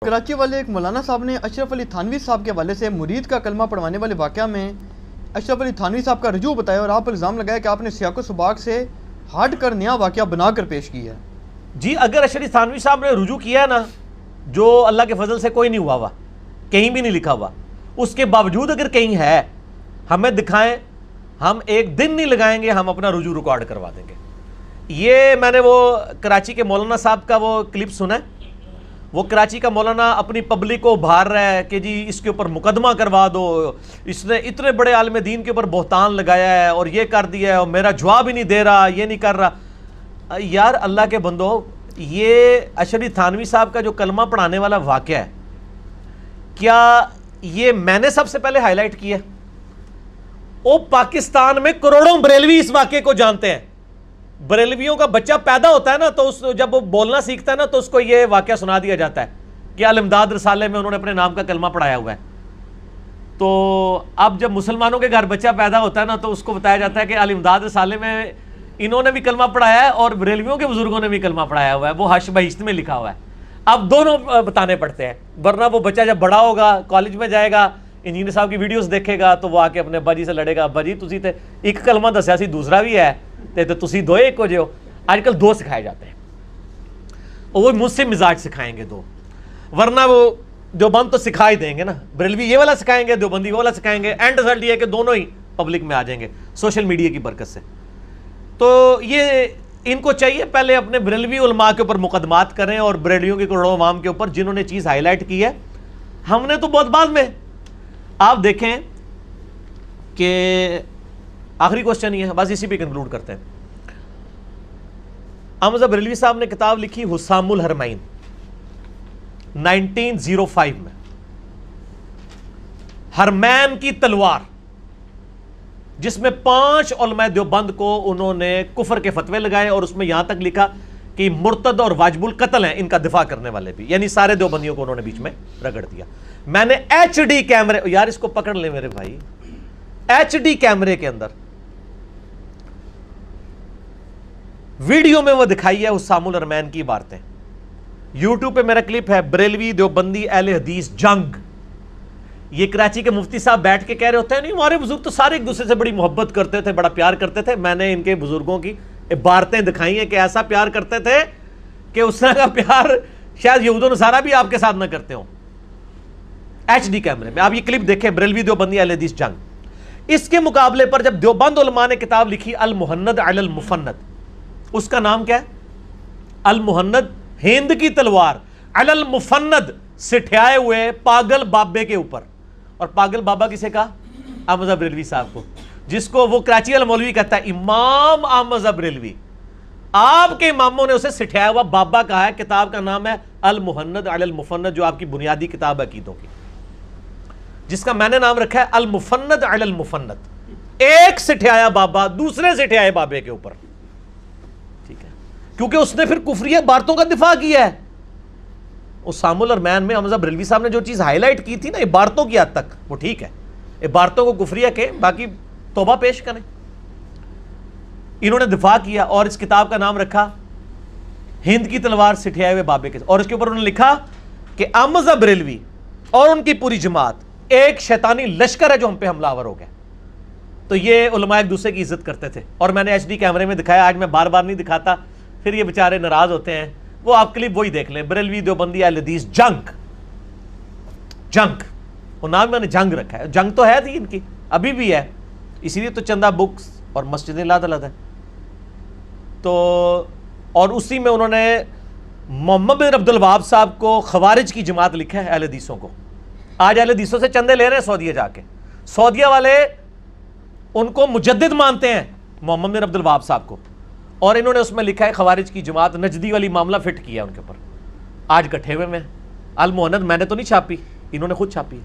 کراچی والے ایک مولانا صاحب نے اشرف علی تھانوی صاحب کے حوالے سے مرید کا کلمہ پڑھوانے والے واقعہ میں اشرف علی تھانوی صاحب کا رجوع بتایا اور آپ الزام لگایا کہ آپ نے سیاق و سباق سے ہٹ کر نیا واقعہ بنا کر پیش کیا ہے۔ جی اگر اشرف تھانوی صاحب نے رجوع کیا ہے نا، جو اللہ کے فضل سے کوئی نہیں ہوا کہیں بھی نہیں لکھا ہوا، اس کے باوجود اگر کہیں ہے ہمیں دکھائیں، ہم ایک دن نہیں لگائیں گے، ہم اپنا رجوع ریکارڈ کروا دیں گے۔ یہ میں نے وہ کراچی کے مولانا صاحب کا وہ کلپ سنا ہے، وہ کراچی کا مولانا اپنی پبلک کو ابھار رہا ہے کہ جی اس کے اوپر مقدمہ کروا دو، اس نے اتنے بڑے عالم دین کے اوپر بہتان لگایا ہے اور یہ کر دیا ہے اور میرا جواب ہی نہیں دے رہا، یہ نہیں کر رہا۔ یار اللہ کے بندو، یہ اشرف تھانوی صاحب کا جو کلمہ پڑھانے والا واقعہ ہے، کیا یہ میں نے سب سے پہلے ہائی لائٹ کیا ہے؟ وہ پاکستان میں کروڑوں بریلوی اس واقعے کو جانتے ہیں۔ بریلویوں کا بچہ پیدا ہوتا ہے نا، تو جب وہ بولنا سیکھتا ہے نا، تو اس کو یہ واقعہ سنا دیا جاتا ہے کہ الامداد رسالے میں انہوں نے اپنے نام کا کلمہ پڑھایا ہوا ہے۔ تو اب جب مسلمانوں کے گھر بچہ پیدا ہوتا ہے نا، تو اس کو بتایا جاتا ہے کہ الامداد رسالے میں انہوں نے بھی کلمہ پڑھایا ہے اور بریلویوں کے بزرگوں نے بھی کلمہ پڑھایا ہوا ہے، وہ حش بہشت میں لکھا ہوا ہے۔ اب دونوں بتانے پڑتے ہیں، ورنہ وہ بچہ جب بڑا ہوگا، کالج میں جائے گا، انجینئر صاحب کی ویڈیوز دیکھے گا، تو وہ آ کے اپنے ابا جی سے لڑے گا، ابا جی تسی تے ایک کلمہ دسیا سی، دوسرا بھی ہے تو تسی دو ایک ہو جاؤ۔ آج کل دو سکھائے جاتے ہیں، اور وہ مجھ سے مزاج سکھائیں گے دو، ورنہ وہ دیوبند تو سکھا ہی دیں گے نا، بریلوی یہ والا سکھائیں گے، دیوبندی وہ والا سکھائیں گے، اینڈ رزلٹ یہ ہے کہ دونوں ہی پبلک میں آ جائیں گے سوشل میڈیا کی برکت سے۔ تو یہ ان کو چاہیے پہلے اپنے بریلوی علماء کے اوپر مقدمات کریں اور بریلویوں کے کروڑوں عوام کے اوپر جنہوں نے چیز ہائی لائٹ کی ہے۔ ہم نے تو بہت بعد میں، آپ دیکھیں کہ آخری کوسچن یہ ہے، بس اسی پہ کنکلوڈ کرتے ہیں۔ احمد بریلوی صاحب نے کتاب لکھی حسام الحرمین 1905 میں، حرمین کی تلوار، جس میں 5 علماء دیوبند کو انہوں نے کفر کے فتوے لگائے اور اس میں یہاں تک لکھا کہ مرتد اور واجب القتل ہیں ان کا دفاع کرنے والے بھی، یعنی سارے دیوبندیوں کو انہوں نے بیچ میں رگڑ دیا۔ میں نے ایچ ڈی کیمرے، یار اس کو پکڑ لیں میرے بھائی، ایچ ڈی کیمرے کے اندر ویڈیو میں وہ دکھائی ہے حسام الحرمین کی عبارتیں۔ یوٹیوب پہ میرا کلپ ہے، بریلوی دیوبندی اہل حدیث جنگ۔ یہ کراچی کے مفتی صاحب بیٹھ کے کہہ رہے ہوتے ہیں نہیں ہمارے بزرگ تو سارے ایک دوسرے سے بڑی محبت کرتے تھے، بڑا پیار کرتے تھے۔ میں نے ان کے بزرگوں کی عبارتیں دکھائی ہیں کہ ایسا پیار کرتے تھے کہ اس طرح کا پیار شاید یہود و نصارہ بھی آپ کے ساتھ نہ کرتے ہوں۔ ایچ ڈی کیمرے میں آپ یہ کلپ دیکھیں، بریلوی دیوبندی اہل حدیث جنگ۔ اس کے مقابلے پر جب دیوبند علماء نے کتاب لکھی المحند علی المفند، اس کا نام کیا ہے؟ المحند، ہند کی تلوار، علی المفند، سٹھائے ہوئے پاگل بابے کے اوپر۔ اور پاگل بابا کسے کہا؟ احمد بریلوی صاحب کو، جس کو وہ کراچی والا مولوی کہتا ہے امام احمد بریلوی۔ آپ کے اماموں نے اسے سٹھایا ہوا بابا کہا ہے۔ کتاب کا نام ہے المحند علی المفند، جو آپ کی بنیادی کتاب ہے عقیدوں کی، جس کا میں نے نام رکھا ہے المفند علی المفند۔ ایک سٹھایا بابا دوسرے سٹھائے بابے کے اوپر، ٹھیک ہے، کیونکہ اس نے پھر کفری عبارتوں کا دفاع کیا ہے۔ حسام الحرمین میں حمزہ بریلوی صاحب نے جو چیز ہائی لائٹ کی تھی نا عبارتوں کی حد تک، وہ ٹھیک ہے، عبارتوں کو کفریہ کہ باقی توبہ پیش کریں۔ انہوں نے دفاع کیا اور اس کتاب کا نام رکھا ہند کی تلوار سٹھائے ہوئے بابے کے، اور اس کے اوپر انہوں نے لکھا کہ احمد بریلوی اور ان کی پوری جماعت ایک شیطانی لشکر ہے جو ہم پہ حملہ آور ہو گیا۔ تو یہ علماء ایک دوسرے کی عزت کرتے تھے، اور میں نے ایچ ڈی کیمرے میں دکھایا، آج میں بار بار نہیں دکھاتا، پھر یہ بیچارے ناراض ہوتے ہیں۔ وہ آپ کلپ وہی دیکھ لیں، بریلوی دیوبندی اہل حدیث جنگ، جنگ، وہ نام میں نے جنگ رکھا ہے، جنگ تو ہے تھی ان کی، ابھی بھی ہے، اسی لیے تو چندہ بکس اور مسجدیں لاد ہے۔ تو اور اسی میں انہوں نے محمد بن عبد الوہاب صاحب کو خوارج کی جماعت لکھا ہے اہل حدیثوں کو۔ آج اہل حدیثوں سے چندے لے رہے ہیں سعودیہ جا کے، سعودیہ والے ان کو مجدد مانتے ہیں محمد بن عبد الوہاب صاحب کو، اور انہوں نے اس میں لکھا ہے خوارج کی جماعت، نجدی والی معاملہ فٹ کیا ان کے اوپر۔ آج کٹھے ہوئے میں المحند میں نے تو نہیں چھاپی، انہوں نے خود چھاپی۔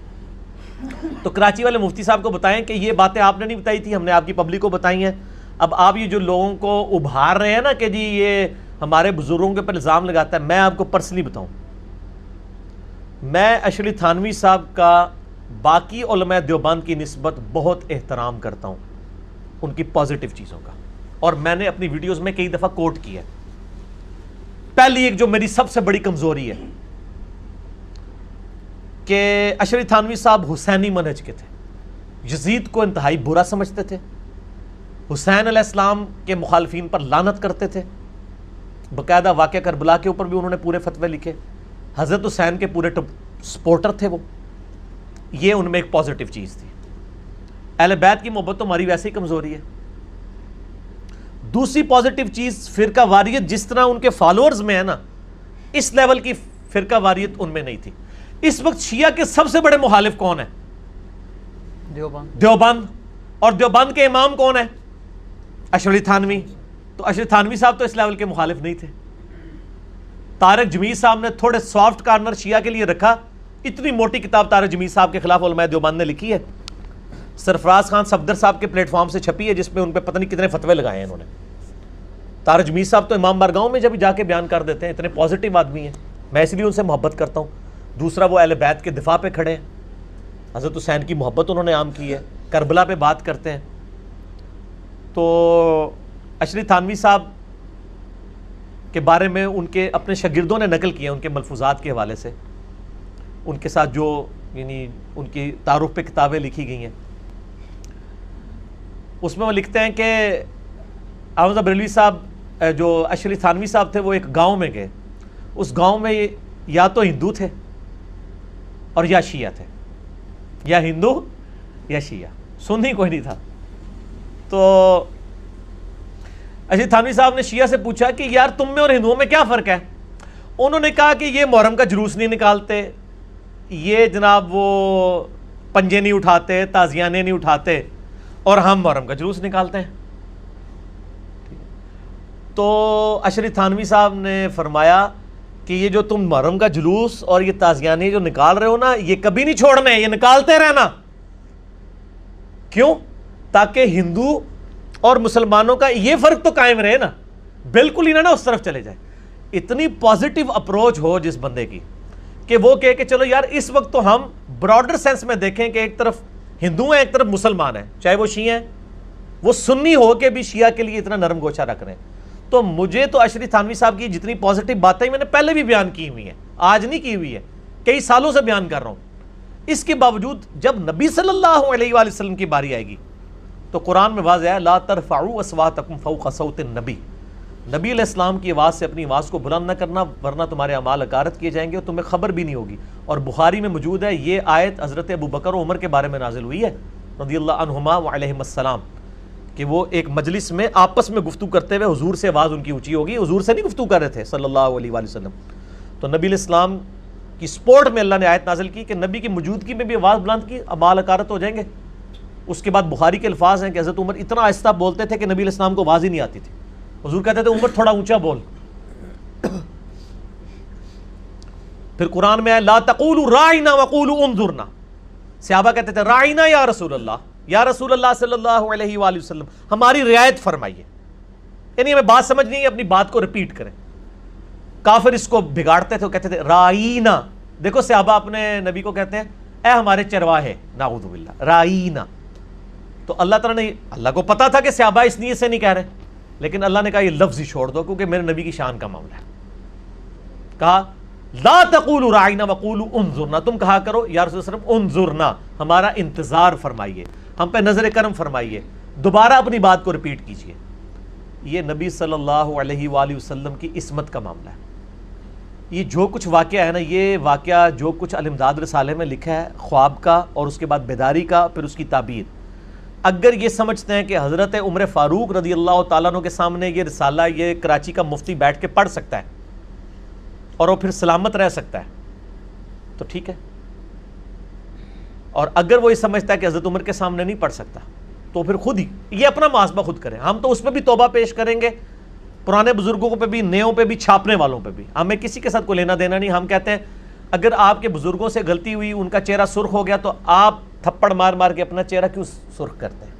تو کراچی والے مفتی صاحب کو بتائیں کہ یہ باتیں آپ نے نہیں بتائی تھی، ہم نے آپ کی پبلک کو بتائی ہیں۔ اب آپ یہ جو لوگوں کو ابھار رہے ہیں نا کہ جی یہ ہمارے بزرگوں کے اوپر الزام لگاتا ہے، میں آپ کو پرسنلی بتاؤں، میں اشرف تھانوی صاحب کا باقی علماء دیوبند کی نسبت بہت احترام کرتا ہوں، ان کی پازیٹیو چیزوں کا، اور میں نے اپنی ویڈیوز میں کئی دفعہ کوٹ کیا ہے۔ پہلی ایک جو میری سب سے بڑی کمزوری ہے، کہ اشرف تھانوی صاحب حسینی منہج کے تھے، یزید کو انتہائی برا سمجھتے تھے، حسین علیہ السلام کے مخالفین پر لعنت کرتے تھے، باقاعدہ واقعہ کربلا کے اوپر بھی انہوں نے پورے فتوے لکھے، حضرت حسین کے پورے سپورٹر تھے وہ. یہ ان میں ایک پازیٹیو چیز تھی. اہل بیت کی محبت تو ہماری ویسے ہی کمزوری ہے. دوسری پازیٹیو چیز فرقہ واریت جس طرح ان کے فالوورز میں ہے نا، اس لیول کی فرقہ واریت ان میں نہیں تھی. اس وقت شیعہ کے سب سے بڑے مخالف کون ہیں؟ دیوبند. اور دیوبند کے امام کون ہیں؟ اشرف علی تھانوی. تو اشرف تھانوی صاحب تو اس لیول کے مخالف نہیں تھے. طارق جمیل صاحب نے تھوڑے سافٹ کارنر شیعہ کے لیے رکھا. اتنی موٹی کتاب طارق جمیل صاحب کے خلاف علماء دیوبند نے لکھی ہے، سرفراز خان صفدر صاحب کے پلیٹ فارم سے چھپی ہے، جس میں ان پہ پتہ نہیں کتنے فتوے لگائے ہیں انہوں نے. طارق جمیل صاحب تو امام بارگاہوں میں جب جا کے بیان کر دیتے ہیں، اتنے پازیٹیو آدمی ہیں، میں اس لیے ان سے محبت کرتا ہوں. دوسرا وہ اہل بیت کے دفاع پہ کھڑے ہیں، حضرت حسین کی محبت انہوں نے عام کی ہے، کربلا پہ بات کرتے ہیں. تو اشرف تھانوی صاحب کے بارے میں ان کے اپنے شاگردوں نے نقل کیا ان کے ملفوظات کے حوالے سے، ان کے ساتھ جو یعنی ان کی تعارف پہ کتابیں لکھی گئی ہیں، اس میں وہ لکھتے ہیں کہ احمد بریلوی صاحب جو اشرف تھانوی صاحب تھے وہ ایک گاؤں میں گئے. اس گاؤں میں یا تو ہندو تھے اور یا شیعہ تھے، یا ہندو یا شیعہ، سنی کوئی نہیں تھا. تو اشرف تھانوی صاحب نے شیعہ سے پوچھا کہ یار تم میں اور ہندوؤں میں کیا فرق ہے؟ انہوں نے کہا کہ یہ محرم کا جلوس نہیں نکالتے، یہ جناب وہ پنجے نہیں اٹھاتے، تازیانے نہیں اٹھاتے، اور ہم محرم کا جلوس نکالتے ہیں. تو اشرف تھانوی صاحب نے فرمایا کہ یہ جو تم محرم کا جلوس اور یہ تازیانے جو نکال رہے ہو نا، یہ کبھی نہیں چھوڑنے، یہ نکالتے رہنا. کیوں؟ تاکہ ہندو اور مسلمانوں کا یہ فرق تو قائم رہے نا، بالکل ہی نہ اس طرف چلے جائے. اتنی پازیٹیو اپروچ ہو جس بندے کی کہ وہ کہے کہ چلو یار اس وقت تو ہم براڈر سینس میں دیکھیں کہ ایک طرف ہندو ہیں ایک طرف مسلمان ہیں، چاہے وہ شیعہ ہیں، وہ سنی ہو کے بھی شیعہ کے لیے اتنا نرم گوشہ رکھ رہے ہیں. تو مجھے تو اشرف تھانوی صاحب کی جتنی پازیٹیو باتیں میں نے پہلے بھی بیان کی ہوئی ہیں، آج نہیں کی ہوئی ہے، کئی سالوں سے بیان کر رہا ہوں. اس کے باوجود جب نبی صلی اللہ علیہ وآلہ وسلم کی باری آئے گی تو قرآن میں واضح ہے، لا ترفعوا اصواتکم فوق صوت النبی، نبی علیہ السلام کی آواز سے اپنی آواز کو بلند نہ کرنا ورنہ تمہارے اعمال اکارت کیے جائیں گے اور تمہیں خبر بھی نہیں ہوگی. اور بخاری میں موجود ہے یہ آیت حضرت ابو بکر و عمر کے بارے میں نازل ہوئی ہے رضی اللہ عنہما وعلیہم السلام، کہ وہ ایک مجلس میں آپس میں گفتگو کرتے ہوئے حضور سے آواز ان کی اونچی ہوگی، حضور سے نہیں گفتگو کر رہے تھے صلی اللہ علیہ وآلہ وسلم. تو نبی علیہ السلام کی سپورٹ میں اللہ نے آیت نازل کی کہ نبی کی موجودگی میں بھی آواز بلند کی، اعمال اکارت ہو جائیں گے. اس کے بعد بخاری کے الفاظ ہیں کہ حضرت عمر اتنا آہستہ بولتے تھے کہ نبی علیہ السلام کو آواز ہی نہیں آتی تھی. حضور کہتے تھے عمر تھوڑا اونچا بول. پھر قرآن میں ہے لا تقولوا راعنا وقولوا انظرنا، صحابہ کہتے تھے راعنا یا رسول اللہ صلی اللہ علیہ وآلہ وسلم، ہماری رعایت فرمائیے، یعنی ہمیں بات سمجھ نہیں ہے، اپنی بات کو ریپیٹ کریں. کافر اس کو بگاڑتے تھے، کہتے تھے رائینا. دیکھو صحابہ اپنے نبی کو کہتے ہیں اے ہمارے چرواہے، نعوذ باللہ، رائینا. تو اللہ تعالیٰ نے، اللہ کو پتا تھا کہ صحابہ اس نیت سے نہیں کہہ رہے، لیکن اللہ نے کہا یہ لفظ ہی چھوڑ دو کیونکہ میرے نبی کی شان کا معاملہ ہے. کہا لا تقولوا راعنا وقولوا انظرنا، تم کہا کرو یا رسول اللہ صلی اللہ علیہ وسلم انظرنا، ہمارا انتظار فرمائیے، ہم پہ نظر کرم فرمائیے، دوبارہ اپنی بات کو ریپیٹ کیجئے. یہ نبی صلی اللہ علیہ وآلہ وسلم کی عصمت کا معاملہ ہے. یہ جو کچھ واقعہ ہے نا، یہ واقعہ جو کچھ الامداد رسالے میں لکھا ہے خواب کا اور اس کے بعد بیداری کا پھر اس کی تعبیر، اگر یہ سمجھتے ہیں کہ حضرت عمر فاروق رضی اللہ تعالیٰ عنہ کے سامنے یہ رسالہ یہ کراچی کا مفتی بیٹھ کے پڑھ سکتا ہے اور وہ پھر سلامت رہ سکتا ہے تو ٹھیک ہے. اور اگر وہ یہ سمجھتا ہے کہ حضرت عمر کے سامنے نہیں پڑھ سکتا تو پھر خود ہی یہ اپنا محاسبہ خود کریں. ہم تو اس پہ بھی توبہ پیش کریں گے، پرانے بزرگوں پہ بھی، نیوں پہ بھی، چھاپنے والوں پہ بھی. ہمیں کسی کے ساتھ کوئی لینا دینا نہیں. ہم کہتے ہیں اگر آپ کے بزرگوں سے غلطی ہوئی، ان کا چہرہ سرخ ہو گیا تو آپ تھپڑ مار مار کے اپنا چہرہ کیوں سرخ کرتے ہیں؟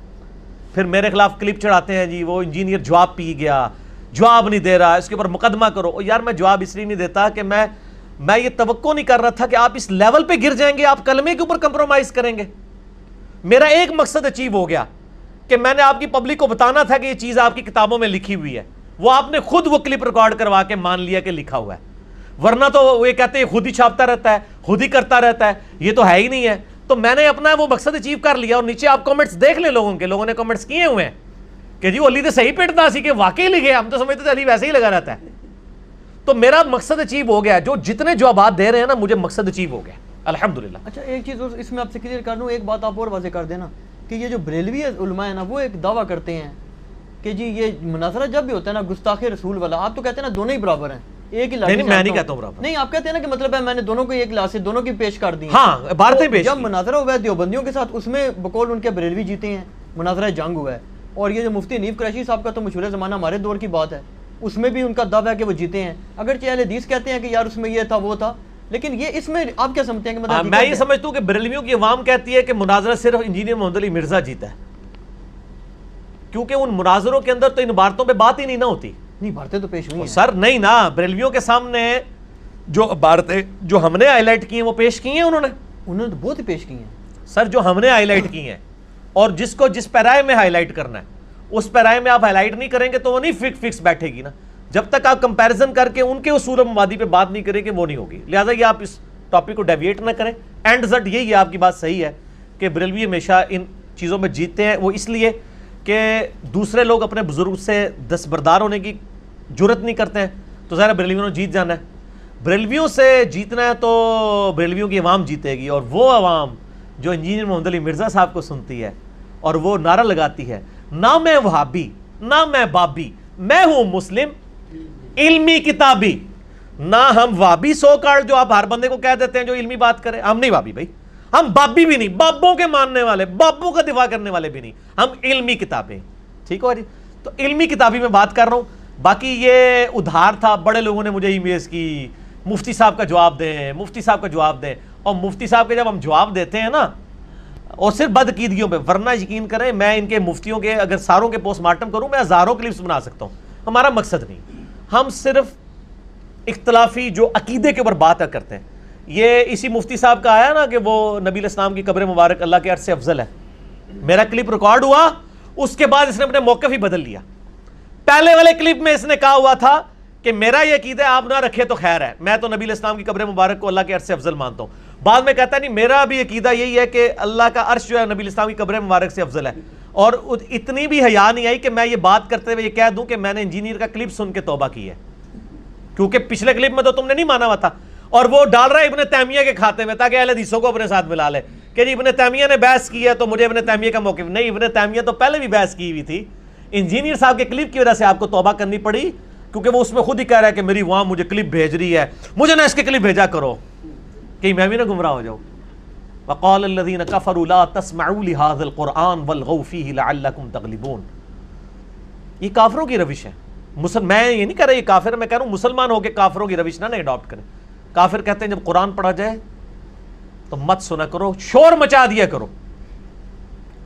پھر میرے خلاف کلپ چڑھاتے ہیں جی وہ انجینئر جواب پی گیا، جواب نہیں دے رہا، اس کے اوپر مقدمہ کرو. یار میں جواب اس لیے نہیں دیتا کہ میں یہ توقع نہیں کر رہا تھا کہ آپ اس لیول پہ گر جائیں گے، آپ کلمے کے اوپر کمپرومائز کریں گے. میرا ایک مقصد اچیو ہو گیا کہ میں نے آپ کی پبلک کو بتانا تھا کہ یہ چیز آپ کی کتابوں میں لکھی ہوئی ہے، وہ آپ نے خود وہ کلپ ریکارڈ کروا کے مان لیا کہ لکھا ہوا ہے. ورنہ تو وہ یہ کہتے ہیں خود ہی چھاپتا رہتا ہے، خود ہی کرتا رہتا ہے, یہ تو ہے ہی نہیں ہے. تو میں نے اپنا وہ مقصد اچیو کر لیا. اور نیچے آپ کمنٹس دیکھ لیں لوگوں نے کمنٹس کیے ہوئے ہیں کہ جی علی تو صحیح پٹتا سی, کہ واقعی لکھے, ہم تو سمجھتے تھے علی ویسے ہی لگا رہتا ہے. تو میرا مقصد اچیو ہو گیا, جو جتنے جوابات دے رہے ہیں نا مجھے مقصد اچیو ہو گیا الحمدللہ. اچھا ایک چیز اس میں آپ سے کلیئر کر دوں, ایک بات آپ اور واضح کر دینا کہ یہ جو بریلوی علماء ہیں نا وہ ایک دعویٰ کرتے ہیں کہ جی یہ مناظرہ جب بھی ہوتا ہے نا گستاخ رسول والا, آپ تو کہتے ہیں نا دونوں ہی برابر ہیں, ایک ہی لاٹھی. نہیں میں نہیں کہتا ہوں برابر. نہیں آپ کہتے ہیں نا کہ مطلب ہے میں نے دونوں کو ایک لاس سے دونوں کی پیش کر دی. ہاں عبارتیں پیش. جب مناظرہ ہوا ہے دیوبندیوں کے ساتھ, اس میں بقول ان کے بریلوی جیتے ہیں, مناظرہ جنگ ہوا ہے. اور یہ جو مفتی حنیف قریشی صاحب کا تو مشہور زمانہ ہمارے دور کی بات ہے, اس میں بھی ان کا دعویٰ ہے کہ وہ جیتے ہیں. اگرچہ اہل حدیث کہتے ہیں کہ یار اس میں یہ تھا وہ تھا, لیکن یہ اس میں آپ کیا سمجھتے ہیں کہ مطلب میں یہ سمجھتا ہوں کہ بریلویوں کی عوام کہتی ہے کہ مناظرہ صرف انجینئر محمد علی مرزا جیتا ہے, کیونکہ ان مناظروں کے اندر تو ان عبارتوں پہ بات ہی نہیں نہ ہوتی. نہیں باتیں تو پیش ہوئی ہیں سر, نہیں نا, بریلویوں کے سامنے جو عبارتیں جو ہم نے ہائی لائٹ کی ہیں وہ پیش کی ہیں انہوں نے تو بہت ہی پیش کی ہیں سر, جو ہم نے ہائی لائٹ کی ہیں. اور جس کو جس پیرائے میں ہائی لائٹ کرنا ہے اس پیرائے میں آپ ہائی لائٹ نہیں کریں گے تو وہ نہیں فکس بیٹھے گی نا. جب تک آپ کمپیریزن کر کے ان کے اصول و مبادی پہ بات نہیں کریں گے وہ نہیں ہوگی. لہٰذا یہ آپ اس ٹاپک کو ڈیویٹ نہ کریں. اینڈ زٹ یہی ہے, آپ کی بات صحیح ہے کہ بریلوی ہمیشہ ان چیزوں میں جیتتے ہیں. وہ اس لیے کہ دوسرے لوگ اپنے بزرگ سے دستبردار ہونے کی جرت نہیں کرتے ہیں, تو ظاہر بریلویوں نے جیت جانا ہے. بریلویوں سے جیتنا ہے تو بریلویوں کی عوام جیتے گی, اور وہ عوام جو انجینئر محمد علی مرزا صاحب کو سنتی ہے اور وہ نعرہ لگاتی ہے نہ میں وہابی نہ میں بابی, میں ہوں مسلم علمی کتابی. نہ ہم وابی سو کارڈ جو آپ ہر بندے کو کہہ دیتے ہیں جو علمی بات کرے, ہم نہیں وابی بھائی, ہم بابی بھی نہیں, بابوں کے ماننے والے, بابوں کا دفاع کرنے والے بھی نہیں, ہم علمی کتابیں. ٹھیک ہو جی, تو علمی کتابی میں بات کر رہا ہوں. باقی یہ ادھار تھا, بڑے لوگوں نے مجھے ای میلز کی مفتی صاحب کا جواب دیں, مفتی صاحب کا جواب دیں. اور مفتی صاحب کے جب ہم جواب دیتے ہیں نا, اور صرف بدعقیدگیوں پہ, ورنہ یقین کریں میں ان کے مفتیوں کے اگر ساروں کے پوسٹ مارٹم کروں میں ہزاروں کلپس بنا سکتا ہوں. ہمارا مقصد نہیں, ہم صرف اختلافی جو عقیدے کے اوپر بات کرتے ہیں. یہ اسی مفتی صاحب کا آیا نا کہ وہ نبی علیہ السلام کی قبر مبارک اللہ کے عرش سے افضل ہے, میرا کلپ ریکارڈ ہوا, اس کے بعد اس نے اپنے موقف ہی بدل لیا. پہلے والے کلپ میں اس نے کہا ہوا تھا کہ میرا یہ عقیدہ آپ نہ رکھے تو خیر ہے, میں تو نبی علیہ السلام کی قبر مبارک کو اللہ کے عرش سے افضل مانتا ہوں. بعد میں کہتا نہیں, میرا بھی عقیدہ یہی ہے کہ اللہ کا عرش جو ہے نبی علیہ السلام کی قبر مبارک سے افضل ہے. اور اتنی بھی حیا نہیں آئی کہ میں یہ بات کرتے ہوئے یہ کہہ دوں کہ میں نے انجینئر کا کلپ سن کے توبہ کی ہے, کیونکہ پچھلے کلپ میں تو تم نے نہیں مانا ہوا تھا. اور وہ ڈال رہا ہے ابن تیمیہ کے کھاتے میں تاکہ اہل حدیثوں کو اپنے ساتھ ملا لے کہ جی ابن تیمیہ نے بحث کی ہے تو مجھے ابن تیمیہ کا موقف نہیں. ابن تیمیہ تو پہلے بھی بحث کی ہوئی تھی, انجینئر صاحب کے کلپ کی وجہ سے آپ کو توبہ کرنی پڑی, کیونکہ وہ اس میں خود ہی کہہ رہا ہے کہ میری وہاں مجھے کلپ بھیج رہی ہے, مجھے نہ اس کے کلپ بھیجا کرو کہ میں بھی نہ گمراہ ہو جاؤں. وقال الذين كفروا لا تسمعوا لهذا القرآن والغوا فيه لعلكم تغلبون. یہ کافروں کی روش ہے. میں یہ نہیں کہہ رہا یہ کافر ہے, میں کہہ رہا ہوں مسلمان ہو کے کافروں کی روش نہ اڈاپٹ کریں. کافر کہتے ہیں جب قرآن پڑھا جائے تو مت سنا کرو, شور مچا دیا کرو,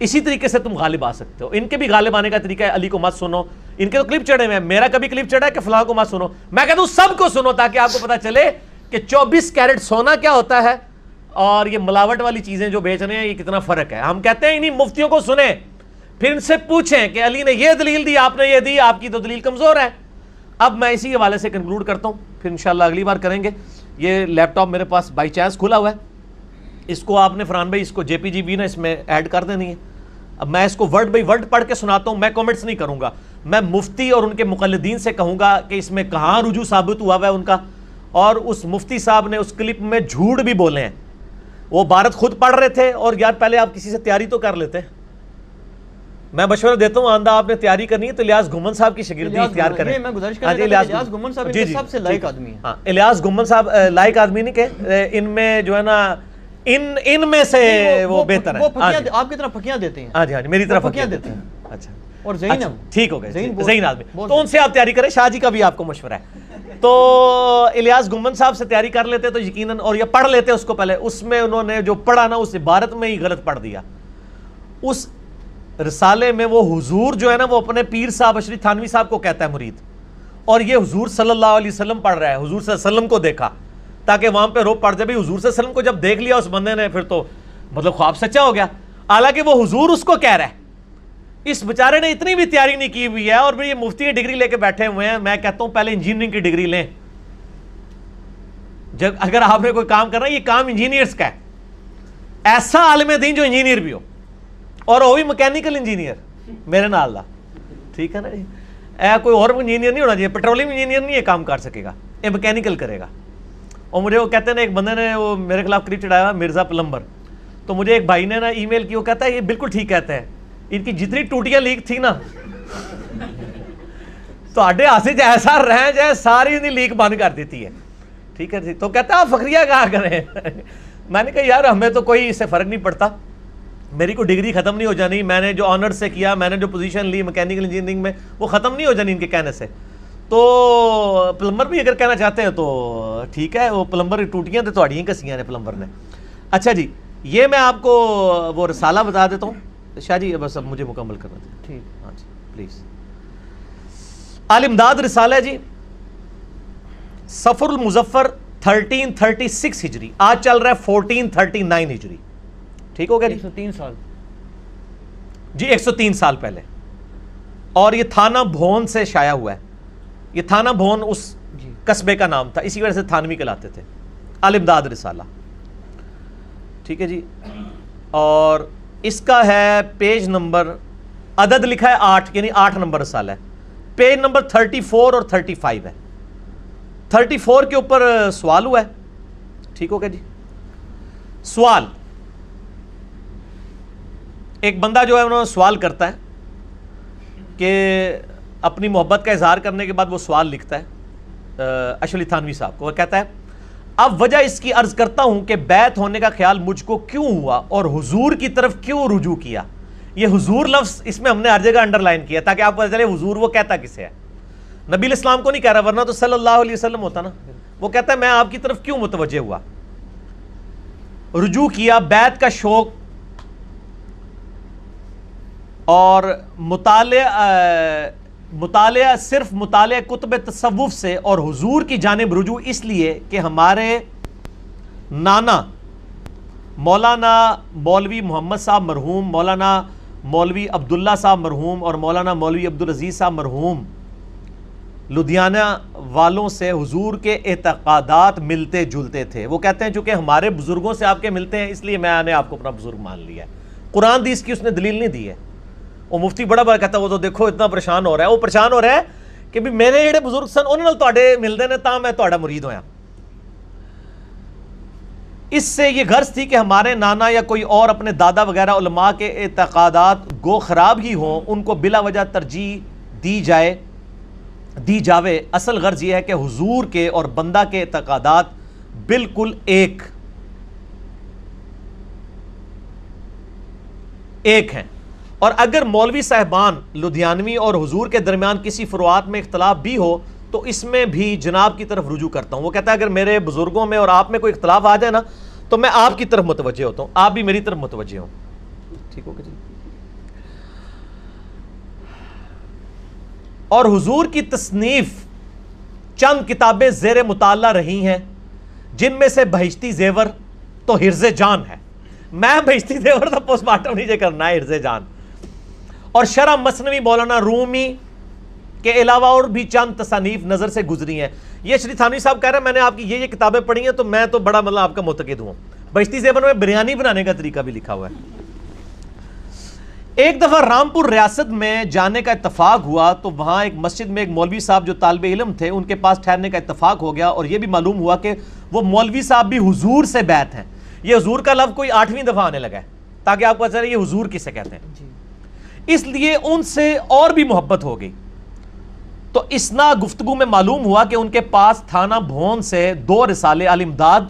اسی طریقے سے تم غالب آ سکتے ہو. ان کے بھی غالب آنے کا طریقہ ہے علی کو مت سنو, ان کے تو کلپ چڑھے ہوئے ہیں, میرا کبھی کلپ چڑھا ہے کہ فلاں کو مت سنو. میں کہتا ہوں سب کو سنو تاکہ آپ کو پتا چلے کہ 24 کیرٹ سونا کیا ہوتا ہے اور یہ ملاوٹ والی چیزیں جو بیچ رہے ہیں یہ کتنا فرق ہے. ہم کہتے ہیں انہیں مفتیوں کو سنیں, پھر ان سے پوچھیں کہ علی نے یہ دلیل دی, آپ نے یہ دی, آپ کی تو دلیل کمزور ہے. اب میں اسی حوالے سے کنکلوڈ کرتا ہوں, پھر انشاءاللہ اگلی بار کریں گے. یہ لیپ ٹاپ میرے پاس بائی چانس کھلا ہوا ہے, اس کو آپ نے فرحان بھائی اس کو JPG نا اس میں ایڈ کر دینی ہے. اب میں اس کو ورڈ بائی ورڈ پڑھ کے سناتا ہوں, میں کامنٹس نہیں کروں گا, میں مفتی اور ان کے مقلدین سے کہوں گا کہ اس میں کہاں رجوع ثابت ہوا ہے ان کا. اور اس مفتی صاحب نے اس کلپ میں جھوٹ بھی بولے ہیں, وہ عبارت خود پڑھ رہے تھے. اور یار پہلے آپ کسی سے تیاری تو کر لیتے, میں مشورہ دیتا ہوں آندہ آپ نے تیاری کرنی ہے تو الیاس گھمن صاحب کی شاگردی اختیار کریں. میں گزارش کرتا ہوں الیاس گھمن صاحب ان سب سے لائق آدمی ہیں. ہاں الیاس گھمن صاحب لائق آدمی نہیں کہ ان میں جو ہے نا ان میں سے وہ بہتر ہے. آپ کی طرح پھکیاں دیتے ہیں. ہاں جی ہاں جی, میری طرف پھکیاں دیتے ہیں. اچھا, اور زینب ٹھیک ہو گئے, زین آدمی, تو ان سے آپ تیاری کریں. شاہ جی کا بھی آپ کو مشورہ ہے. تو الیاس گھمن صاحب سے تیاری کر لیتے تو یقیناً, اور یہ پڑھ لیتے اس کو پہلے, اس میں انہوں نے جو پڑھا نا اس عبارت میں ہی غلط پڑھ دیا. اس رسالے میں وہ حضور جو ہے نا وہ اپنے پیر صاحب اشری تھانوی صاحب کو کہتا ہے مرید, اور یہ حضور صلی اللہ علیہ وسلم پڑھ رہا ہے. حضور صلی اللہ علیہ وسلم کو دیکھا تاکہ وہاں پہ روپ پڑ جائے. بھائی حضور صلی اللہ علیہ وسلم کو جب دیکھ لیا اس بندے نے پھر تو مطلب خواب سچا ہو گیا, حالانکہ وہ حضور اس کو کہہ رہا ہے. اس بیچارے نے اتنی بھی تیاری نہیں کی ہوئی ہے, اور پھر یہ مفتی کی ڈگری لے کے بیٹھے ہوئے ہیں. میں کہتا ہوں پہلے انجینئرنگ کی ڈگری لیں, جب اگر آپ نے کوئی کام کرنا ہے، یہ کام انجینئرز کا ہے. ایسا عالم دین جو انجینئر بھی ہو، اور وہ بھی مکینیکل انجینئر میرے نال دا، ٹھیک ہے نا جی. کوئی اور انجینئر نہیں ہونا چاہیے، پیٹرولیم انجینئر نہیں یہ کام کر سکے گا، یہ مکینیکل کرے گا. اور مجھے وہ کہتے ہیں نا، ایک بندے نے وہ میرے خلاف کریٹ چڑھایا ہوا، مرزا پلمبر. تو مجھے ایک بھائی نے نا ای میل کی، وہ کہتا ہے یہ بالکل ٹھیک کہتے ہیں، ان کی جتنی ٹوٹیاں لیک تھی نا تو آڈے آسے ایسا رہ جائے ساری انہیں لیک بند کر دیتی ہے. ٹھیک ہے. تو کہتا ہے آپ فخریہ کہا کریں. میں نے کہا یار ہمیں تو کوئی اس سے فرق نہیں پڑتا، میری کوئی ڈگری ختم نہیں ہو جانی، میں نے جو آنر سے کیا، میں نے جو پوزیشن لی میکینیکل انجینئرنگ میں، وہ ختم نہیں ہو جانی ان کے کہنے سے. تو پلمبر بھی اگر کہنا چاہتے ہیں تو ٹھیک ہے، وہ پلمبر ٹوٹیاں تو تھوڑی کسیاں نے پلمبر نے. اچھا جی، یہ میں آپ کو وہ رسالہ بتا دیتا ہوں. شاہ جی بس اب مجھے مکمل کرنا تھا. ٹھیک، ہاں جی پلیز. آل امداد رسالہ جی، صفر المظفر 1336 ہجری، آج چل رہا ہے 1439 ہجری. ٹھیک ہو گیا جی؟ 103 سال جی، 103 سال پہلے. اور یہ تھانہ بھون سے شائع ہوا ہے. یہ تھانہ بھون اس قصبے کا نام تھا، اسی وجہ سے تھانوی کہلاتے تھے. آل امداد رسالہ، ٹھیک ہے جی. اور اس کا ہے پیج نمبر، عدد لکھا ہے 8، یعنی 8 نمبر رسالہ ہے. پیج نمبر 34 اور 35 ہے. 34 کے اوپر سوال ہوا ہے. ٹھیک ہو گیا جی. سوال، ایک بندہ جو ہے انہوں نے سوال کرتا ہے کہ اپنی محبت کا اظہار کرنے کے بعد وہ سوال لکھتا ہے اشرف علی تھانوی صاحب کو. وہ کہتا ہے اب وجہ اس کی عرض کرتا ہوں کہ بیعت ہونے کا خیال مجھ کو کیوں ہوا اور حضور کی طرف کیوں رجوع کیا. یہ حضور لفظ اس میں ہم نے ہر جگہ انڈر لائن کیا تاکہ آپ کو پتہ چلے حضور وہ کہتا کسے ہے. نبی علیہ السلام کو نہیں کہہ رہا، ورنہ تو صلی اللہ علیہ وسلم ہوتا نا. وہ کہتا ہے میں آپ کی طرف کیوں متوجہ ہوا، رجوع کیا. بیعت کا شوق اور مطالعہ صرف مطالعہ کتب تصوف سے اور حضور کی جانب رجوع اس لیے کہ ہمارے نانا مولانا مولوی محمد صاحب مرحوم، مولانا مولوی عبداللہ صاحب مرحوم اور مولانا مولوی عبدالعزیز صاحب مرحوم لدھیانہ والوں سے حضور کے اعتقادات ملتے جلتے تھے. وہ کہتے ہیں چونکہ ہمارے بزرگوں سے آپ کے ملتے ہیں اس لیے میں نے آپ کو اپنا بزرگ مان لیا ہے. قرآن حدیث کی اس نے دلیل نہیں دی ہے. وہ مفتی بڑا بڑا کہتا ہے وہ تو دیکھو اتنا پریشان ہو رہا ہے. وہ پریشان ہو رہا ہے کہ بھی میرے جڑے بزرگ سن انہوں نے تواڈے ملدے نے تاں میں تواڈا مرید ہویا. اس سے یہ غرض تھی کہ ہمارے نانا یا کوئی اور اپنے دادا وغیرہ علماء کے اعتقادات گو خراب ہی ہوں ان کو بلا وجہ ترجیح دی جاوے. اصل غرض یہ ہے کہ حضور کے اور بندہ کے اعتقادات بالکل ایک ہیں، اور اگر مولوی صاحبان لدھیانوی اور حضور کے درمیان کسی فروعات میں اختلاف بھی ہو تو اس میں بھی جناب کی طرف رجوع کرتا ہوں. وہ کہتا ہے اگر میرے بزرگوں میں اور آپ میں کوئی اختلاف آ جائے نا تو میں آپ کی طرف متوجہ ہوتا ہوں، آپ بھی میری طرف متوجہ ہوں. ٹھیک ہوگا جی. اور حضور کی تصنیف چند کتابیں زیر مطالعہ رہی ہیں جن میں سے بہشتی زیور تو حرز جان ہے. میں بہشتی زیور تو پوسٹ مارٹم نیچے کرنا ہے، حرز جان. اور شرح مثنوی مولانا رومی کے علاوہ اور بھی چند تصانیف نظر سے گزری ہیں. یہ شریف تھانوی صاحب کہہ رہے ہیں میں نے آپ کی یہ کتابیں پڑھی ہیں تو میں تو بڑا مطلب آپ کا معتقد ہوں. بہشتی زیور میں بریانی بنانے کا طریقہ بھی لکھا ہوا ہے. ایک دفعہ رامپور ریاست میں جانے کا اتفاق ہوا تو وہاں ایک مسجد میں ایک مولوی صاحب جو طالب علم تھے ان کے پاس ٹھہرنے کا اتفاق ہو گیا اور یہ بھی معلوم ہوا کہ وہ مولوی صاحب بھی حضور سے بیعت ہیں. یہ حضور کا لفظ کوئی 8ویں دفعہ آنے لگا ہے تاکہ آپ کو پتہ چلے یہ حضور کسے کہتے ہیں. اس لیے ان سے اور بھی محبت ہو گئی. تو اسنا گفتگو میں معلوم ہوا کہ ان کے پاس تھانہ بھون سے 2 رسالے آل امداد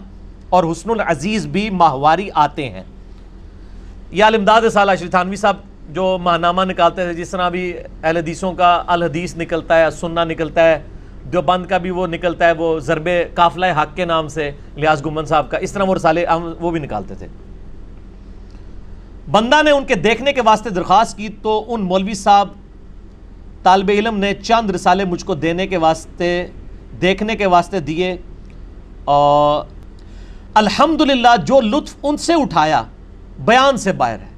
اور حسن العزیز بھی ماہواری آتے ہیں. یہ آل امداد رسالہ شریف تھانوی صاحب جو ماہنامہ نکالتے تھے، جس طرح بھی اہل حدیثوں کا الحدیث نکلتا ہے، سنہ نکلتا ہے، دیوبند کا بھی وہ نکلتا ہے، وہ ضرب قافلہ حق کے نام سے لیاس گمن صاحب کا، اس طرح وہ رسالے وہ بھی نکالتے تھے. بندہ نے ان کے دیکھنے کے واسطے درخواست کی تو ان مولوی صاحب طالب علم نے چند رسالے مجھ کو دیکھنے کے واسطے دیے. اور الحمدللہ جو لطف ان سے اٹھایا بیان سے باہر ہے.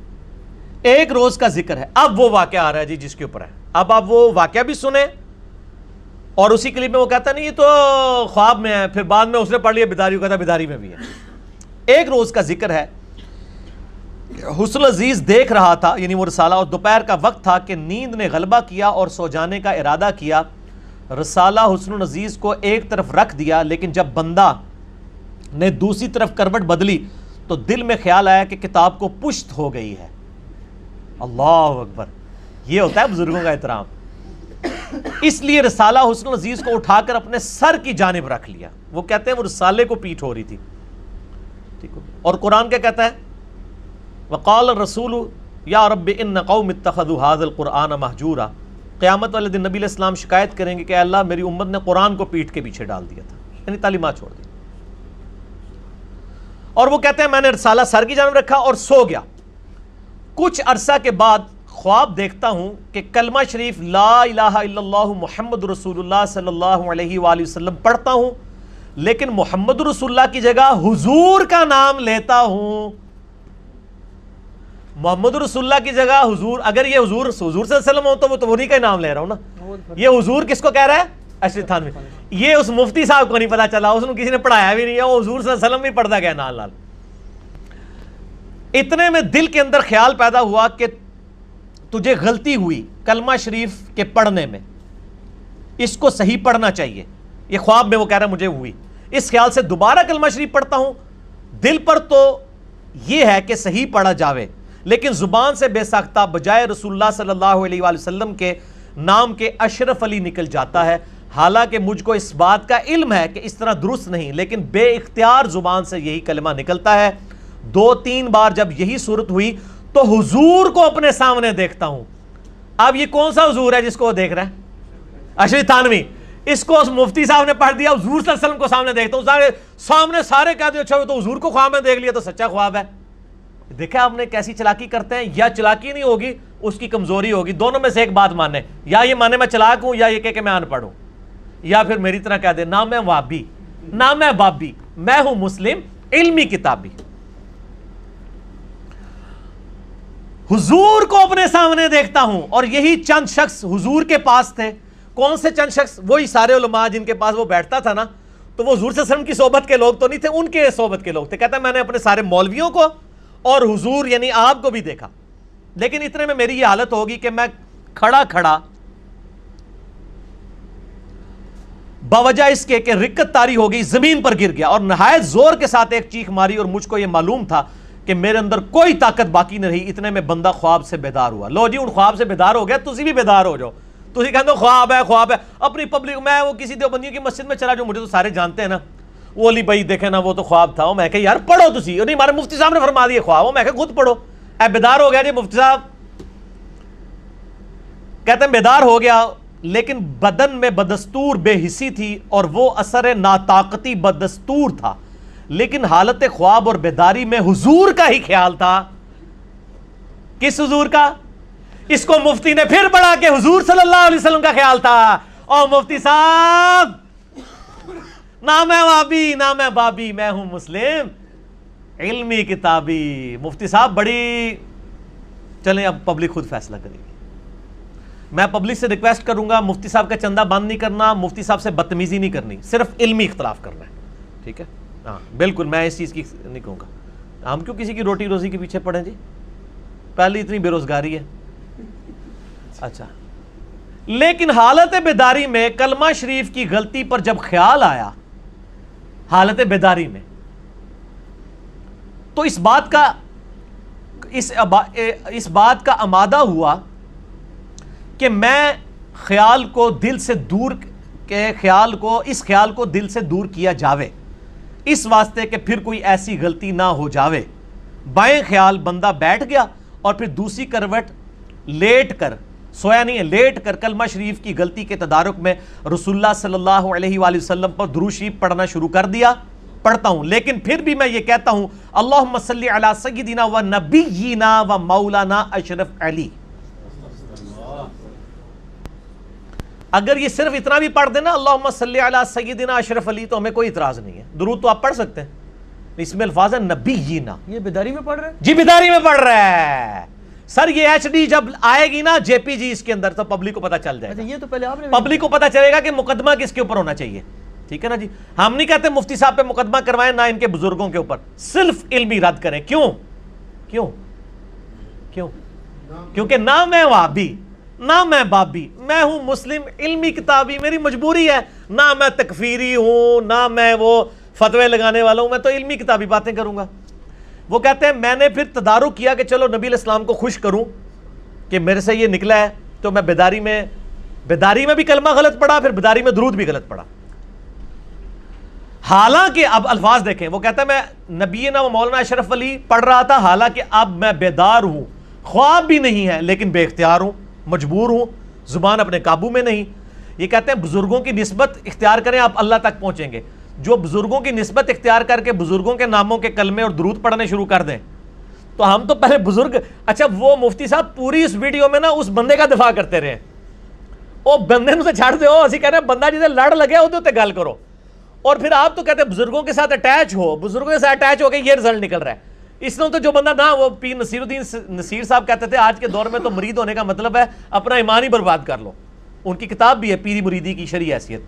ایک روز کا ذکر ہے. اب وہ واقعہ آ رہا ہے جی جس کے اوپر ہے. اب آپ وہ واقعہ بھی سنیں اور اسی کلپ میں وہ کہتا نہیں یہ تو خواب میں ہے، پھر بعد میں اس نے پڑھ لیا بیداری، کہتا بیداری میں بھی ہے۔ ایک روز کا ذکر ہے، حسن العزیز دیکھ رہا تھا، یعنی وہ رسالہ، اور دوپہر کا وقت تھا کہ نیند نے غلبہ کیا اور سو جانے کا ارادہ کیا۔ رسالہ حسن العزیز کو ایک طرف رکھ دیا، لیکن جب بندہ نے دوسری طرف کروٹ بدلی تو دل میں خیال آیا کہ کتاب کو پشت ہو گئی ہے۔ اللہ اکبر، یہ ہوتا ہے بزرگوں کا احترام۔ اس لیے رسالہ حسن العزیز کو اٹھا کر اپنے سر کی جانب رکھ لیا۔ وہ کہتے ہیں وہ رسالے کو پیٹ ہو رہی تھی، ٹھیک ہے؟ اور قرآن کیا کہتا ہے؟ وقال الرسول یا رب ان قوم اتخذوا هذا القرآن مہجورا۔ قیامت والے دن نبی علیہ السلام شکایت کریں گے کہ اللہ میری امت نے قرآن کو پیٹ کے پیچھے ڈال دیا تھا، یعنی تعلیمات چھوڑ دی۔ اور وہ کہتے ہیں میں نے رسالہ سر کی جانب رکھا اور سو گیا۔ کچھ عرصہ کے بعد خواب دیکھتا ہوں کہ کلمہ شریف لا الہ الا اللہ محمد رسول اللہ صلی اللہ علیہ وآلہ وسلم پڑھتا ہوں، لیکن محمد رسول اللہ کی جگہ حضور کا نام لیتا ہوں۔ محمد رسول اللہ کی جگہ حضور، اگر یہ حضور صلی اللہ علیہ وسلم ہو تو وہ تو انہی کا نام لے رہا ہوں نا۔ یہ حضور کس کو کہہ رہا ہے؟ اشرف تھانوی۔ یہ اس مفتی صاحب کو نہیں پتا چلا، اس نے کسی نے پڑھایا بھی نہیں ہے، وہ حضور صلی اللہ علیہ وسلم بھی پڑھتا گیا نال نال۔ اتنے میں دل کے اندر خیال پیدا ہوا کہ تجھے غلطی ہوئی کلمہ شریف کے پڑھنے میں، اس کو صحیح پڑھنا چاہیے۔ یہ خواب میں وہ کہہ رہا ہے مجھے ہوئی، اس خیال سے دوبارہ کلمہ شریف پڑھتا ہوں۔ دل پر تو یہ ہے کہ صحیح پڑھا جاوے، لیکن زبان سے بے ساختہ بجائے رسول اللہ صلی اللہ علیہ وآلہ وسلم کے نام کے اشرف علی نکل جاتا ہے۔ حالانکہ مجھ کو اس بات کا علم ہے کہ اس طرح درست نہیں، لیکن بے اختیار زبان سے یہی کلمہ نکلتا ہے۔ 2-3 بار جب یہی صورت ہوئی تو حضور کو اپنے سامنے دیکھتا ہوں۔ اب یہ کون سا حضور ہے جس کو وہ دیکھ رہا ہے؟ اشرف تھانوی۔ اس کو اس مفتی صاحب نے پڑھ دیا، حضور صلی اللہ علیہ وسلم کو سامنے دیکھتا ہوں، سامنے سارے کہتے ہیں اچھا تو حضور کو خواب میں دیکھ لیا تو سچا خواب ہے۔ دیکھا آپ نے کیسی چلاکی کرتے ہیں؟ یا چلاکی نہیں ہوگی، اس کی کمزوری ہوگی، دونوں میں سے ایک بات مانے، یا یہ مانے میں چلاک ہوں، یا یہ کہ میں ان پڑھ ہوں، یا پھر میری طرح کہہ دے نہ میں وابی نہ میں بابی، میں ہوں مسلم علمی کتابی۔ حضور کو اپنے سامنے دیکھتا ہوں، اور یہی چند شخص حضور کے پاس تھے۔ کون سے چند شخص؟ وہی سارے علماء جن کے پاس وہ بیٹھتا تھا نا، تو وہ حضور صلی اللہ علیہ وسلم کی صحبت کے لوگ تو نہیں تھے، ان کے صحبت کے لوگ تھے۔ کہتا ہے میں نے اپنے سارے مولویوں کو اور حضور یعنی آپ کو بھی دیکھا، لیکن اتنے میں میری یہ حالت ہوگی کہ میں کھڑا کھڑا باوجہ اس کے کہ رکت طاری ہو گئی زمین پر گر گیا، اور نہایت زور کے ساتھ ایک چیخ ماری، اور مجھ کو یہ معلوم تھا کہ میرے اندر کوئی طاقت باقی نہ رہی۔ اتنے میں بندہ خواب سے بیدار ہوا۔ لو جی، ان خواب سے بیدار ہو گیا، تسی بھی بیدار ہو جاؤ۔ تسی کہتے ہو خواب ہے خواب ہے، اپنی پبلک، میں وہ کسی دیوبندیوں کی مسجد میں چلا جو مجھے تو سارے جانتے ہیں نا، وہ علی بھائی دیکھے نا وہ تو خواب تھا۔ میں کہ یار پڑھو تسی، نہیں ہمارے مفتی صاحب نے فرما دیے خواب، میں کہ خود پڑھو۔ اے بیدار ہو گیا جی مفتی صاحب؟ کہتے ہیں بیدار ہو گیا، لیکن بدن میں بدستور بے حسی تھی، اور وہ اثر ناطاقتی بدستور تھا، لیکن حالت خواب اور بیداری میں حضور کا ہی خیال تھا۔ کس حضور کا؟ اس کو مفتی نے پھر پڑھا کہ حضور صلی اللہ علیہ وسلم کا خیال تھا۔ اور مفتی صاحب نہ میں وابی نہ میں بابی، میں ہوں مسلم علمی کتابی۔ مفتی صاحب بڑی، چلیں اب پبلک خود فیصلہ کرے گی۔ میں پبلک سے ریکویسٹ کروں گا مفتی صاحب کا چندہ بند نہیں کرنا، مفتی صاحب سے بدتمیزی نہیں کرنی، صرف علمی اختلاف کرنا ہے، ٹھیک ہے؟ ہاں بالکل، میں اس چیز کی نہیں کہوں گا۔ ہم کیوں کسی کی روٹی روزی کے پیچھے پڑیں جی؟ پہلی اتنی بے روزگاری ہے۔ اچھا، لیکن حالت بیداری میں کلمہ شریف کی غلطی پر جب خیال آیا، حالت بیداری میں، تو اس بات کا آمادہ ہوا کہ میں اس خیال کو دل سے دور کیا جاوے، اس واسطے کہ پھر کوئی ایسی غلطی نہ ہو جاوے۔ بائیں خیال بندہ بیٹھ گیا، اور پھر دوسری کروٹ لیٹ کر، سویا نہیں ہے، لیٹ کر کلمہ شریف کی غلطی کے تدارک میں رسول اللہ صلی اللہ علیہ وآلہ وسلم پر درود شریف پڑھنا شروع کر دیا۔ پڑھتا ہوں، لیکن پھر بھی میں یہ کہتا ہوں اللہم صلی علی سیدنا و نبینا و مولانا اشرف علی۔ اگر یہ صرف اتنا بھی پڑھ دینا اللہم صلی علی سیدنا اشرف علی، تو ہمیں کوئی اعتراض نہیں ہے، درود تو آپ پڑھ سکتے ہیں، اس میں الفاظ ہے نبینا۔ یہ بیداری میں پڑھ رہے ہیں؟ جی بیداری میں پڑھ رہا ہے، سر یہ ایچ ڈی جب آئے گی نا جے پی جی اس کے اندر تو پبلک کو پتا چل جائے اچھا گا. یہ تو پہلے آپ نے پبلک کو پتا چلے گا کہ مقدمہ کس کے اوپر ہونا چاہیے. ٹھیک ہے نا جی. ہم نہیں کہتے مفتی صاحب پہ مقدمہ کروائیں نہ ان کے بزرگوں کے اوپر, صرف علمی رد کریں. کیوں کیوں کیوں؟ کیونکہ نہ میں وہابی نہ میں بابی, میں ہوں مسلم علمی کتابی, میری مجبوری ہے. نہ میں تکفیری ہوں نہ میں وہ فتوے لگانے والا ہوں, میں تو علمی کتابی باتیں کروں گا. وہ کہتے ہیں میں نے پھر تدارک کیا کہ چلو نبی علیہ السلام کو خوش کروں کہ میرے سے یہ نکلا ہے, تو میں بیداری میں بھی کلمہ غلط پڑھا, پھر بیداری میں درود بھی غلط پڑھا. حالانکہ اب الفاظ دیکھیں, وہ کہتا ہے میں نبینا و مولانا اشرف علی پڑھ رہا تھا, حالانکہ اب میں بیدار ہوں, خواب بھی نہیں ہے لیکن بے اختیار ہوں, مجبور ہوں, زبان اپنے قابو میں نہیں. یہ کہتے ہیں بزرگوں کی نسبت اختیار کریں آپ اللہ تک پہنچیں گے. جو بزرگوں کی نسبت اختیار کر کے بزرگوں کے ناموں کے کلمے اور درود پڑھنے شروع کر دیں تو ہم تو پہلے بزرگ. اچھا وہ مفتی صاحب پوری اس ویڈیو میں نا اس بندے کا دفاع کرتے رہے, وہ بندے سے چھڑ دے, اسی کہہ رہے ہیں بندہ جسے لڑ لگے وہ گل کرو, اور پھر آپ تو کہتے ہیں بزرگوں کے ساتھ اٹیچ ہو, بزرگوں کے ساتھ اٹیچ ہو کے یہ رزلٹ نکل رہا ہے. اس نے تو جو بندہ نا, وہ پیر نصیر الدین نصیر صاحب کہتے تھے آج کے دور میں تو مرید ہونے کا مطلب ہے اپنا ایمان ہی برباد کر لو. ان کی کتاب بھی ہے پیری مریدی کی شرعی حیثیت,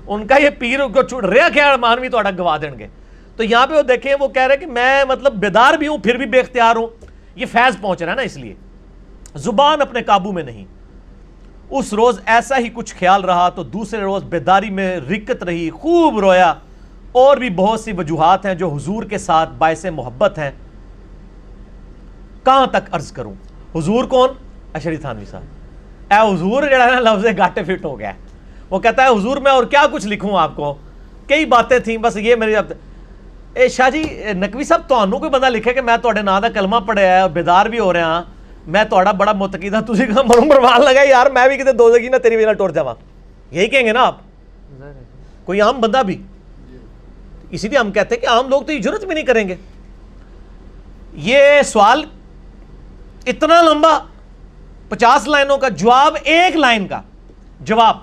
ان کا یہ پیر کو چھوڑ رہا خیال مانوی تو گوا دیں گے. تو یہاں پہ وہ دیکھیں وہ کہہ رہے کہ میں مطلب بیدار بھی ہوں پھر بھی بے اختیار ہوں. یہ فیض پہنچ رہا ہے نا, اس لیے زبان اپنے قابو میں نہیں. اس روز ایسا ہی کچھ خیال رہا تو دوسرے روز بیداری میں رکت رہی, خوب رویا. اور بھی بہت سی وجوہات ہیں جو حضور کے ساتھ باعث محبت ہیں. کہاں تک عرض کروں؟ حضور کون؟ اشری تھانوی صاحب. اے حضور جڑا ہے نا لفظ گاٹے فٹ ہو گیا. وہ کہتا ہے حضور میں اور کیا کچھ لکھوں آپ کو, کئی باتیں تھیں بس یہ میری. اے شاہ جی نقوی صاحب تانوں کوئی بندہ لکھے کہ میں تواڈے نام دا کلمہ پڑھیا ہے, بیدار بھی ہو رہا ہاں, میں تواڈا بڑا متقید ہاں, تسی کہاں مروں پروان لگا یار میں بھی کتے دوزخی نہ تیری وجہ ٹر جاواں, یہی کہیں گے نا آپ؟ کوئی عام بندہ بھی. اسی لیے ہم کہتے ہیں کہ عام لوگ تو یہ جرت بھی نہیں کریں گے. یہ سوال اتنا لمبا 50 لائنوں کا جواب, ایک لائن کا جواب.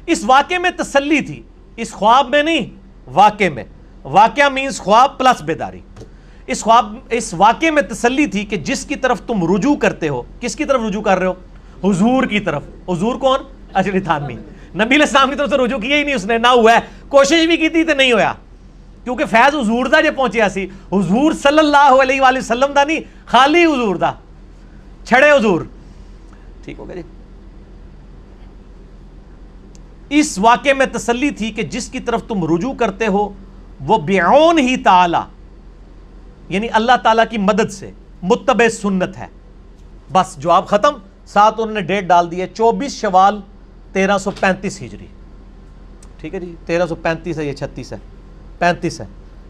اس واقعے میں تسلی تھی, اس خواب میں نہیں, واقعے میں. واقعہ مینز خواب پلس بیداری. اس واقعے میں تسلی تھی کہ جس کی طرف تم رجوع کرتے ہو, کس کی طرف رجوع کر رہے ہو؟ حضور کی طرف. حضور کون؟ اشری تھانوی. نبی علیہ السلام کی طرف سے رجوع کیا ہی نہیں اس نے, نہ ہوا ہے, کوشش بھی کی تھی تو نہیں ہویا, کیونکہ فیض حضور دا جو پہنچیا سی. حضور صلی اللہ علیہ وآلہ وسلم دا نہیں, خالی حضور دا, چھڑے حضور. ٹھیک ہو گیا جی. اس واقعے میں تسلی تھی کہ جس کی طرف تم رجوع کرتے ہو وہ بعون ہی تعالی, یعنی اللہ تعالیٰ کی مدد سے متبع سنت ہے. بس جواب ختم. ساتھ انہوں نے ڈیٹ ڈال دی ہے 24 شوال 1335 ہجری. ٹھیک ہے جی, 1335 ہے, یہ 36 ہے, 35 ہے,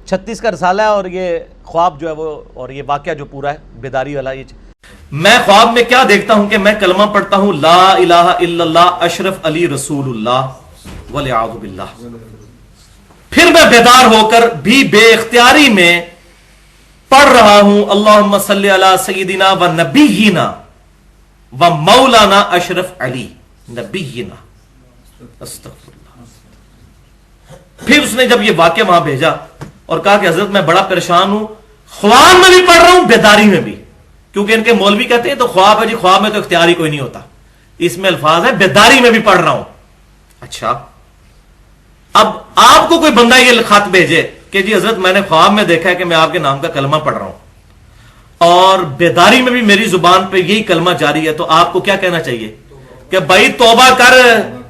36 کا رسالہ ہے. اور یہ خواب جو ہے وہ, اور یہ واقعہ جو پورا ہے بیداری والا, یہ میں خواب میں کیا دیکھتا ہوں کہ میں کلمہ پڑھتا ہوں لا الہ الا اللہ اشرف علی رسول اللہ والعیاذ باللہ. پھر میں بیدار ہو کر بھی بے اختیاری میں پڑھ رہا ہوں اللہم صلی علی سیدنا و نبینا و مولانا اشرف علی نبینا. استغفر اللہ. پھر اس نے جب یہ واقعہ وہاں بھیجا اور کہا کہ حضرت میں بڑا پریشان ہوں, خواب میں بھی پڑھ رہا ہوں بیداری میں بھی, کیونکہ ان کے مولوی کہتے ہیں تو خواب ہے جی, خواب میں تو اختیاری کوئی نہیں ہوتا, اس میں الفاظ ہے بیداری میں بھی پڑھ رہا ہوں. اچھا اب آپ کو کوئی بندہ یہ خط بھیجے کہ جی حضرت میں نے خواب میں دیکھا ہے کہ میں آپ کے نام کا کلمہ پڑھ رہا ہوں اور بیداری میں بھی میری زبان پہ یہی کلمہ جاری ہے, تو آپ کو کیا کہنا چاہیے کہ بھائی توبہ کر,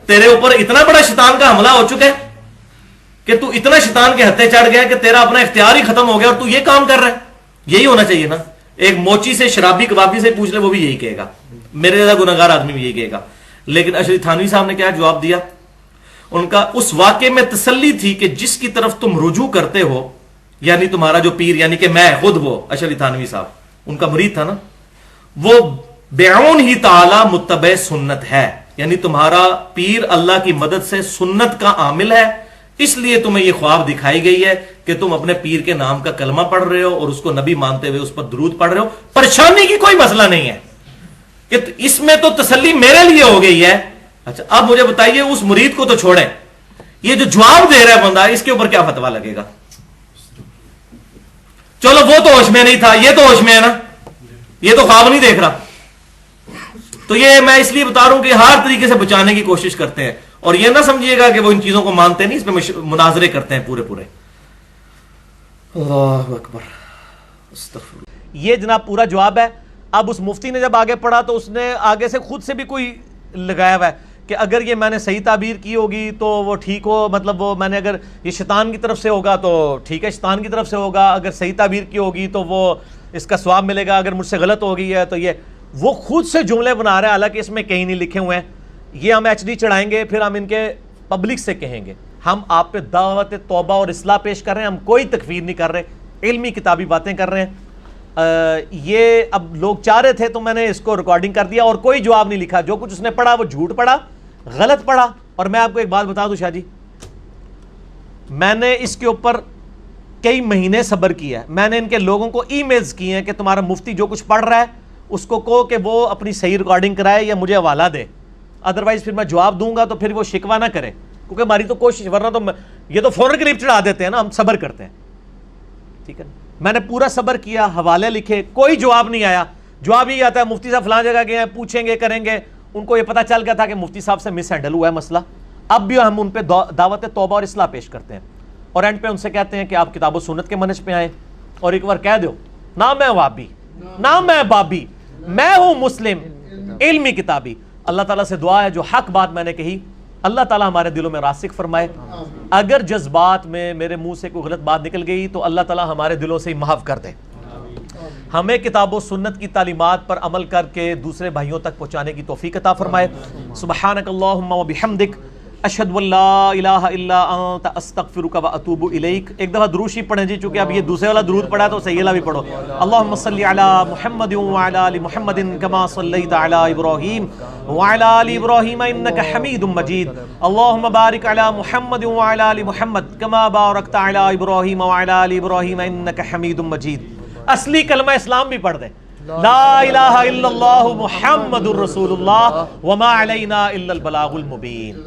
تیرے اوپر اتنا بڑا شیطان کا حملہ ہو چکا ہے کہ تو اتنا شیطان کے ہتھے چڑھ گیا کہ تیرا اپنا اختیار ہی ختم ہو گیا اور تو یہ کام کر رہا ہے. یہی ہونا چاہیے نا. ایک موچی سے شرابی کبابی سے پوچھ لے وہ بھی یہی کہے گا, میرے زیادہ گناہگار آدمی بھی یہی کہے گا. لیکن اشری تھانوی صاحب نے کیا جواب دیا؟ ان کا اس واقعے میں تسلی تھی کہ جس کی طرف تم رجوع کرتے ہو, یعنی تمہارا جو پیر, یعنی کہ میں خود, وہ اشری تھانوی صاحب ان کا مرید تھا نا, وہ بعون ہی تعالی متبع سنت ہے, یعنی تمہارا پیر اللہ کی مدد سے سنت کا عامل ہے. اس لیے تمہیں یہ خواب دکھائی گئی ہے کہ تم اپنے پیر کے نام کا کلمہ پڑھ رہے ہو اور اس کو نبی مانتے ہوئے اس پر درود پڑھ رہے ہو. پریشانی کی کوئی مسئلہ نہیں ہے کہ اس میں تو تسلی میرے لیے ہو گئی ہے. اچھا اب مجھے بتائیے اس مرید کو تو چھوڑیں, یہ جو جواب دے رہا ہے بندہ اس کے اوپر کیا فتویٰ لگے گا؟ چلو وہ تو ہوش میں نہیں تھا, یہ تو ہوش میں ہے نا, یہ تو خواب نہیں دیکھ رہا, تو یہ میں اس لیے بتا رہا ہوں کہ ہر طریقے سے بچانے کی کوشش کرتے ہیں، اور یہ نہ سمجھیے گا کہ وہ ان چیزوں کو مانتے نہیں، اس پہ مناظرے کرتے ہیں پورے. اللہ اکبر، استغفر اللہ. یہ جناب پورا جواب ہے. اب اس مفتی نے جب آگے پڑھا تو اس نے آگے سے خود سے بھی کوئی لگایا ہوا ہے کہ اگر یہ میں نے صحیح تعبیر کی ہوگی تو وہ ٹھیک ہو، مطلب وہ میں نے اگر یہ شیطان کی طرف سے ہوگا تو ٹھیک ہے، شیطان کی طرف سے ہوگا، اگر صحیح تعبیر کی ہوگی تو وہ اس کا ثواب ملے گا، اگر مجھ سے غلط ہو گئی ہے تو یہ وہ خود سے جملے بنا رہا ہے، حالانکہ اس میں کہیں نہیں لکھے ہوئے ہیں. یہ ہم ایچ ڈی چڑھائیں گے، پھر ہم ان کے پبلک سے کہیں گے ہم آپ پہ دعوت توبہ اور اصلاح پیش کر رہے ہیں، ہم کوئی تکفیر نہیں کر رہے، علمی کتابی باتیں کر رہے ہیں. یہ اب لوگ چاہ رہے تھے تو میں نے اس کو ریکارڈنگ کر دیا، اور کوئی جواب نہیں لکھا. جو کچھ اس نے پڑھا وہ جھوٹ پڑھا، غلط پڑھا. اور میں آپ کو ایک بات بتا دوں شاہ جی، میں نے اس کے اوپر کئی مہینے صبر کیا ہے. میں نے ان کے لوگوں کو ای میلز کیے ہیں کہ تمہارا مفتی جو کچھ پڑھ رہا ہے اس کو کہو کہ وہ اپنی صحیح ریکارڈنگ کرائے یا مجھے حوالہ دے، ادروائز پھر میں جواب دوں گا تو پھر وہ شکوہ نہ کرے، کیونکہ ہماری تو کوشش، ورنہ تو یہ تو فوراً کلپ چڑھا دیتے ہیں نا، ہم صبر کرتے ہیں. ٹھیک ہے، میں نے پورا صبر کیا، حوالے لکھے، کوئی جواب نہیں آیا. جواب یہی آتا ہے مفتی صاحب فلاں جگہ گئے ہیں، پوچھیں گے کریں گے. ان کو یہ پتہ چل گیا تھا کہ مفتی صاحب سے مس ہینڈل ہوا ہے مسئلہ. اب بھی ہم ان پہ دعوت توبہ اور اصلاح پیش کرتے ہیں، اور اینڈ پہ ان سے کہتے ہیں کہ آپ کتاب و سنت کے منہج پہ آئیں. اور ایک بار کہہ دو، نہ میں وابی نہ میں بابی، میں ہوں مسلم علمی کتابی. اللہ تعالیٰ سے دعا ہے جو حق بات میں نے کہی اللہ تعالیٰ ہمارے دلوں میں راسخ فرمائے. اگر جذبات میں میرے منہ سے کوئی غلط بات نکل گئی تو اللہ تعالیٰ ہمارے دلوں سے ہی محو کر دے. ہمیں کتاب و سنت کی تعلیمات پر عمل کر کے دوسرے بھائیوں تک پہنچانے کی توفیق عطا فرمائے. سبحانک اللہم و بحمدک، اشہد ان لا الہ الا انت، استغفرک و اتوب الیک. ایک دفعہ درود شریف پڑھیں جی، چونکہ اب یہ دوسرے والا درود پڑھا تو صحیح والا بھی پڑھو. اللہم صلی علی محمد وعلی آل محمد کما صلیت علی ابراہیم وعلی آل ابراہیم انک حمید مجید. اللہم بارک علی محمد وعلی آل محمد کما بارکت علی ابراہیم وعلی آل ابراہیم انک حمید مجید. اصلی کلمہ اسلام بھی پڑھ دیں، لا الہ الا اللہ محمد الرسول اللہ وما علینا الا البلاغ المبین.